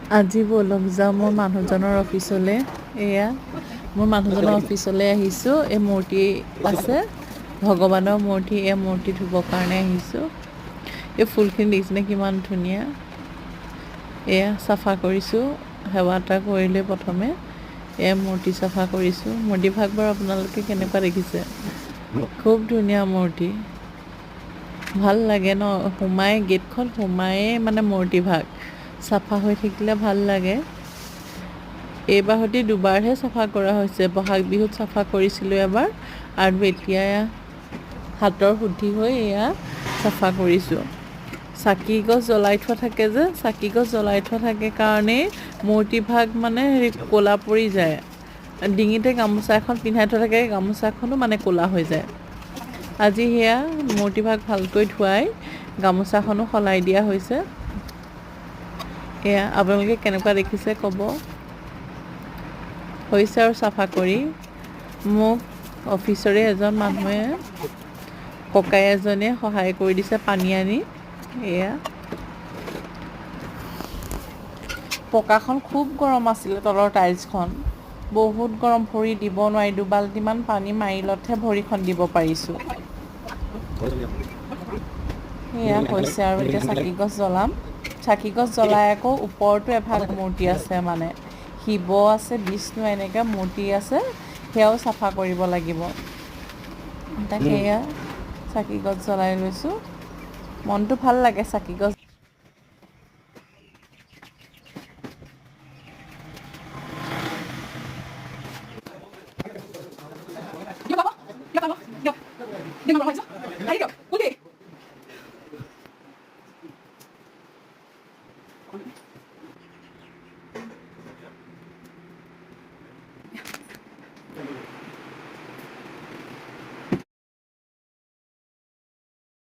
আজি বলক যাওঁ মোৰ মানুহজনৰ অফিচলৈ। এয়া মোৰ মানুহজনৰ অফিচলৈ আহিছোঁ। এই মূৰ্তি আছে, ভগৱানৰ মূৰ্তি। এই মূৰ্তি ধুবৰ কাৰণে আহিছোঁ। এই ফুলখিনি দেখিছেনে কিমান ধুনীয়া। এয়া চাফা কৰিছোঁ, সেৱা এটা কৰিলে প্ৰথমে। এয়া মূৰ্তি চাফা কৰিছোঁ। মূৰ্তিভাগ বাৰু আপোনালোকে কেনেকুৱা দেখিছে? খুব ধুনীয়া মূৰ্তি, ভাল লাগে ন। গেটখন সোমায়েই মানে মূৰ্তিভাগ চাফা হৈ থাকিলে ভাল লাগে। এইবাৰ সৈতে দুবাৰহে চাফা কৰা হৈছে। বহাগ বিহুত চাফা কৰিছিলোঁ এবাৰ, আৰু এতিয়া হাতৰ শুদ্ধি হৈ এয়া চাফা কৰিছোঁ। চাকি গছ জ্বলাই থোৱা থাকে যে, চাকি গছ জ্বলাই থোৱা থাকে কাৰণেই মূৰ্তিভাগ মানে ক'লা পৰি যায়। ডিঙিতে গামোচা এখন পিন্ধাই থোৱা থাকে, গামোচাখনো মানে ক'লা হৈ যায়। আজি সেয়া মূৰ্তিভাগ ভালকৈ ধুৱাই গামোচাখনো সলাই দিয়া হৈছে। এয়া আপোনালোকে কেনেকুৱা দেখিছে ক'ব। হৈছে আৰু চাফা কৰি মোক অফিচৰে এজন মানুহে, ককাই এজনে সহায় কৰি দিছে পানী আনি। এয়া পকাখন খুব গৰম আছিলে, তলৰ টাইলছখন বহুত গৰম, ভৰি দিব নোৱাৰি। দুবাল্টিমান পানী মাৰিলতহে ভৰিখন দিব পাৰিছোঁ। সেয়া হৈছে আৰু এতিয়া চাকি গছ জ্বলাম। চাকি গছ জ্বলাই আকৌ ওপৰতো এভাগ মূৰ্তি আছে, মানে শিৱ আছে, বিষ্ণু এনেকৈ মূৰ্তি আছে। সেয়াও চাফা কৰিব লাগিব। তাকে সেয়া চাকি গছ জ্বলাই লৈছোঁ। মনটো ভাল লাগে চাকি গছ